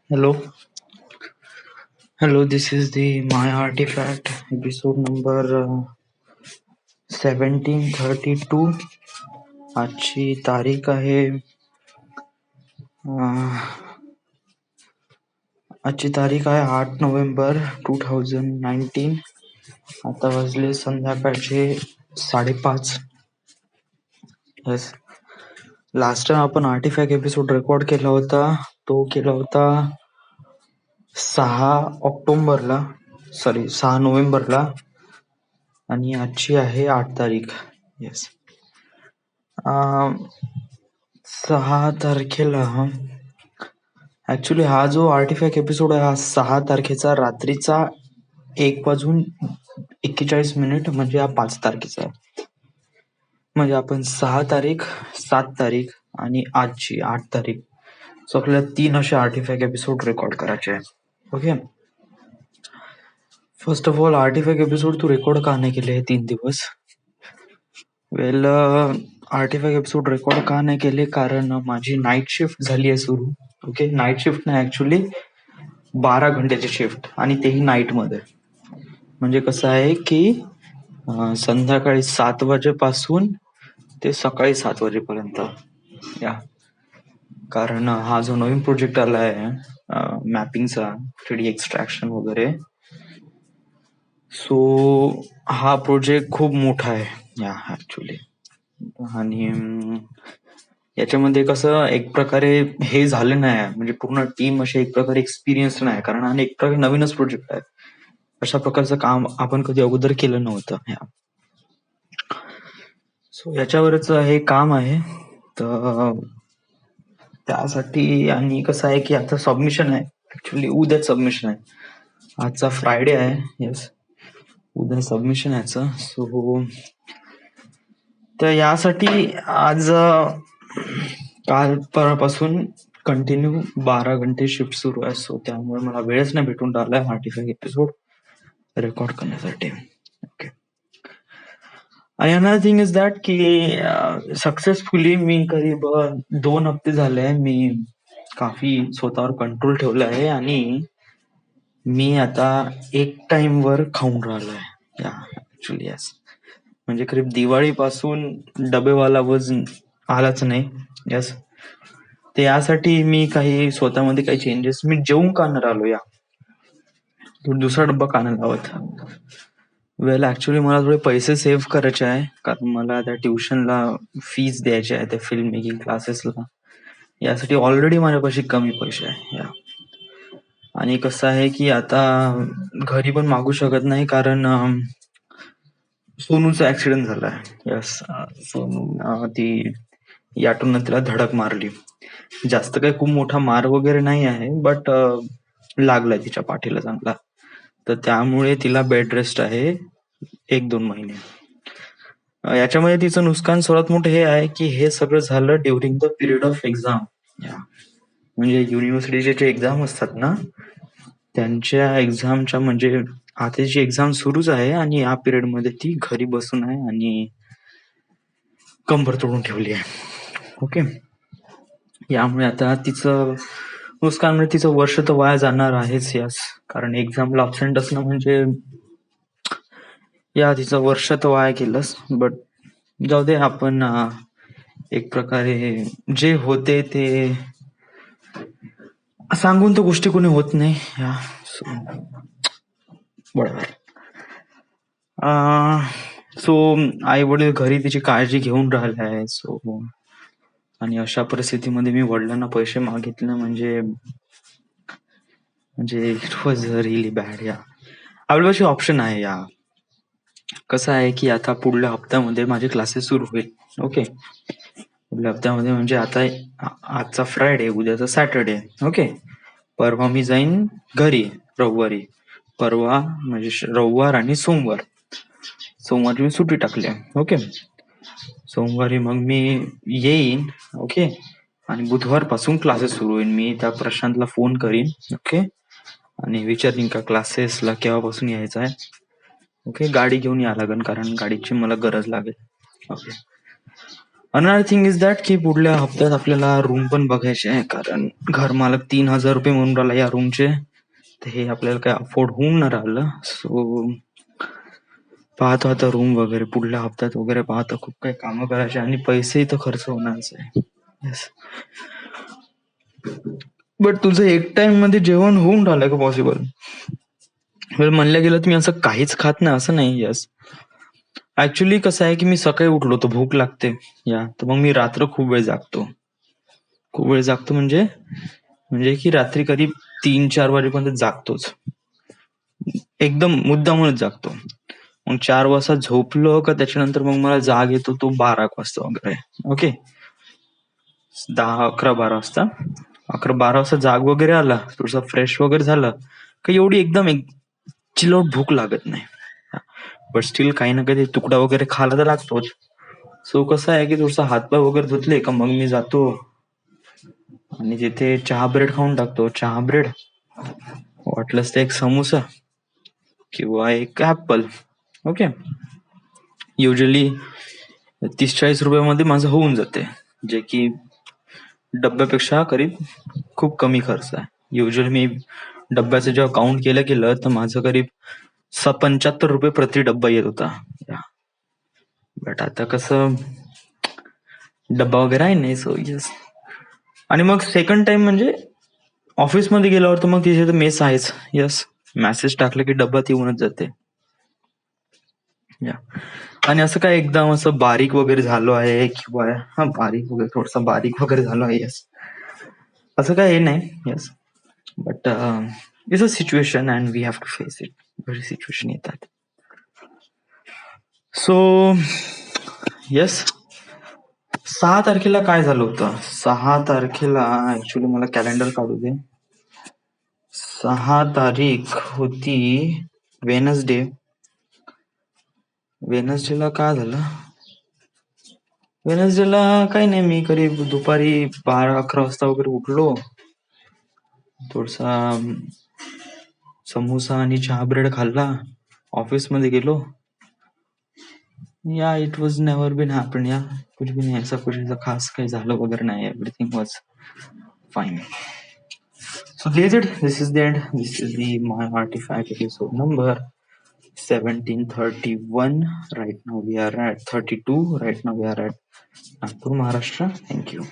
Hello, hello. This is the My Artifact episode number 1732. आजची तारीख आहे आजची तारीख आहे 8 नोव्हेंबर 2019. आता वाजले संध्याकाळचे 5:30. येस, लास्ट टाइम आपण आर्टिफॅक्ट एपिसोड रेकॉर्ड केला होता. तो केला होता 6 नोव्हेंबरला आणि आजची आहे 8 तारीख. येस, 6 तारखेला ऍक्च्युली हा जो आर्टिफॅक्ट एपिसोड आहे हा 6 तारखेचा रात्रीचा 1:41 म्हणजे हा 5 तारखेचा आहे. म्हणजे आपण 6 तारीख, 7 तारीख आणि आजची 8 तारीख, सो आपल्याला 3 असे आर्टिफॅक्ट एपिसोड रेकॉर्ड करायचे आहे. Okay, first of all artifact episode तू रेकॉर्ड का नाही केले हे 3 दिवस? वेल, आर्टिफॅक्ट एपिसोड रेकॉर्ड का नाही केले कारण माझी नाईट शिफ्ट झाली आहे सुरू. ओके, नाईट शिफ्ट नाही, ऍक्च्युली 12 घंट्याची शिफ्ट आणि तेही नाईट मध्ये. म्हणजे कसं आहे की संध्याकाळी 7 वाजेपासून ते सकाळी 7 वाजेपर्यंत. या कारण हा जो नवीन प्रोजेक्ट आला आहे मॅपिंगचा, 3D एक्स्ट्रॅक्शन वगैरे, सो हा प्रोजेक्ट खूप मोठा आहे या ऍक्च्युली. आणि याच्यामध्ये कसं एक प्रकारे हे झालं नाही, म्हणजे पूर्ण टीम अशी एक प्रकारे एक्सपिरियन्स नाही, कारण हा एक प्रकारे नवीनच प्रोजेक्ट आहे. अशा प्रकारचं काम आपण कधी अगोदर केलं नव्हतं. सो याच्यावरच हे काम आहे. तर त्यासाठी, आणि कसं आहे की आता सबमिशन आहे, ऍक्च्युली उद्या सबमिशन आहे. आजचा फ्रायडे आहे. येस, उद्या सबमिशन आहे. सो तर यासाठी आज काल परवापासून कंटिन्यू 12 घंटे शिफ्ट सुरू आहे. सो त्यामुळे मला वेळच नाही भेटून राहिलाय आर्टिफॅक्ट एपिसोड रेकॉर्ड करण्यासाठी. ओके, आणि अनदर थिंग इज दॅट की सक्सेसफुली मी करीब 2 हफ्ते झाले मी काफी स्वतःवर कंट्रोल ठेवला आहे आणि मी आता एक टाइम वर खाऊन राहिलोय. या ऍक्च्युली यस, म्हणजे करीब दिवाळीपासून डबेवाला वजन आलाच नाही. यस, ते यासाठी मी काही स्वतःमध्ये काही चेंजेस, मी जेवून का नाही राहिलो या दुसरा डब्बा का नाही लावत. वेल, ऍक्च्युली मला थोडे पैसे सेव्ह करायचे आहे, कारण मला त्या ट्युशनला फीज द्यायची आहे, त्या फिल्म मेकिंग क्लासेसला. यासाठी ऑलरेडी माझ्यापाशी कमी पैसे आहे. या आणि कसं आहे की आता घरी पण मागू शकत नाही, कारण सोनूचा ऍक्सिडेंट झालाय. यस, सोनू ती याटून तिला धडक मारली. जास्त काही खूप मोठा मार वगैरे नाही आहे, बट लागलाय तिच्या पाठीला चांगला. तर त्यामुळे तिला बेड रेस्ट आहे 1-2 महिने. याच्यामध्ये तिचं नुकसान सर्वात मोठं हे आहे की हे सगळं झालं during the period of exam. म्हणजे युनिव्हर्सिटीचे जे एक्झाम असतात ना, त्यांच्या एक्झामच्या, म्हणजे आताची एक्झाम सुरूच आहे आणि या पिरियड मध्ये ती घरी बसून आहे आणि कंबर तोडून ठेवली आहे. ओके, यामुळे आता तिचं नुकसान, म्हणजे तिचं वर्ष तर वाया जाणार आहेच. यास, कारण एक्झामला अब्सेंट असणं म्हणजे या तिचं वर्ष तर वाया गेलंच. बट जाऊ दे, आपण एक प्रकारे जे होते ते सांगून तर गोष्टी कोणी होत नाही. या बरोबर. सो आई वडील घरी तिची काळजी घेऊन राहिले आहे. सो आणि अशा परिस्थितीमध्ये मी वडिलांना पैसे मागितले म्हणजे इट वॉज रिअली बॅड. या आपल्यापाशी ऑप्शन आहे. या कसं आहे की आता पुढल्या हप्त्यामध्ये माझे क्लासेस सुरू होईल. ओके, पुढल्या हप्त्यामध्ये म्हणजे आता आजचा फ्रायडे, उद्याचा सॅटर्डे. ओके, परवा मी जाईन घरी रविवारी. परवा म्हणजे रविवार आणि सोमवारी मी सुट्टी टाकली. ओके, सोमवारी मग मी येईन. ओके, आणि बुधवार पासून क्लासेस सुरू होईल. मी त्या प्रशांतला फोन करीन. ओके, आणि विचारीन का क्लासेसला केव्हापासून यायचं आहे. ओके, गाडी घेऊन या लागेल, कारण गाडीची मला गरज लागेल. Okay, another thing is that की पुढल्या हप्त्यात आपल्याला रूम पण बघायचे आहे, कारण घर मालक 3,000 रुपये म्हणून राहिला या रूमचे. तर हे आपल्याला काय अफोर्ड होऊन नाही राहिलं. सो पाहतो आता रूम वगैरे पुढल्या हप्त्यात वगैरे पाहतो. खूप काही कामं करायचे आणि पैसेही तर खर्च होणारच आहे. येस. बट तुझं एक टाइम मध्ये जेवण होऊन राहिलं का पॉसिबल? म्हणलं गेलं तर मी असं काहीच खात नाही असं नाही. येस, ऍक्च्युली कसं आहे की मी सकाळी उठलो तर भूक लागते, या तर मग मी रात्र खूप वेळ जागतो. खूप वेळ जागतो म्हणजे म्हणजे की रात्री कधी 3-4 वाजेपर्यंत जागतोच. एकदम मुद्दामूनच जागतो. मग 4 वाजता झोपलो का त्याच्यानंतर मग मला जाग येतो तो 12 वाजता वगैरे. ओके, 10-11-12 वाजता. 11-12 वाजता जाग वगैरे आला, थोडस फ्रेश वगैरे झालं का एवढी एकदम चिलआउट भूक लागत नाही. बट स्टील काही ना काही तुकडा वगैरे खायला तर लागतोच. सो कसं आहे की थोडस हातपाय वगैरे धुतले का मग मी जातो आणि तिथे चहा ब्रेड खाऊन टाकतो. चहा ब्रेड, वाटलंच तर एक समोसा किंवा एक ऍपल. ओके, युजली 30-40 रुपयामध्ये माझं होऊन जाते, जे की डब्यापेक्षा करीब खूप कमी खर्च आहे. युजली मी डब्याचं जेव्हा काउंट केलं तर माझं करीब 75 रुपये प्रति डब्बा येत होता. बट आता कसं डब्बा वगैरे आहे नाही. So yes. आणि मग सेकंड टाइम म्हणजे ऑफिसमध्ये गेल्यावर तर मग तिथे तर मेस आहेच. यस, मेसेज टाकलं की डब्यात येऊनच जाते. या, आणि असं काय एकदम असं बारीक वगैरे झालो आहे किंवा बारीक वगैरे थोडस बारीक वगैरे झालो आहे. यस, असं काय हे नाही. Yes, but it's a situation and we have to face it. बरी सिच्युएशन येतात. सो यस, 6 तारखेला काय झालं होतं? 6 तारखेला ऍक्च्युली मला कॅलेंडर काढू दे. 6 तारीख होती वेनसडे. वेनसडेला काय झालं? वेनसडेला काही नाही, मी करीब दुपारी 12-11 वाजता वगैरे उठलो. थोडसा समोसा आणि चहा ब्रेड खाल्ला. ऑफिस मध्ये गेलो. Yeah it was never been happen. Yeah कुछ भी नाही, ऐसा कुछ ऐसा खास काही झालं वगैरे नाही. Everything was fine. So here's it. This is the end. This is the My Artifact episode number 1731. Right now we are at 32. Right now we are at Nagpur, Maharashtra. Thank you.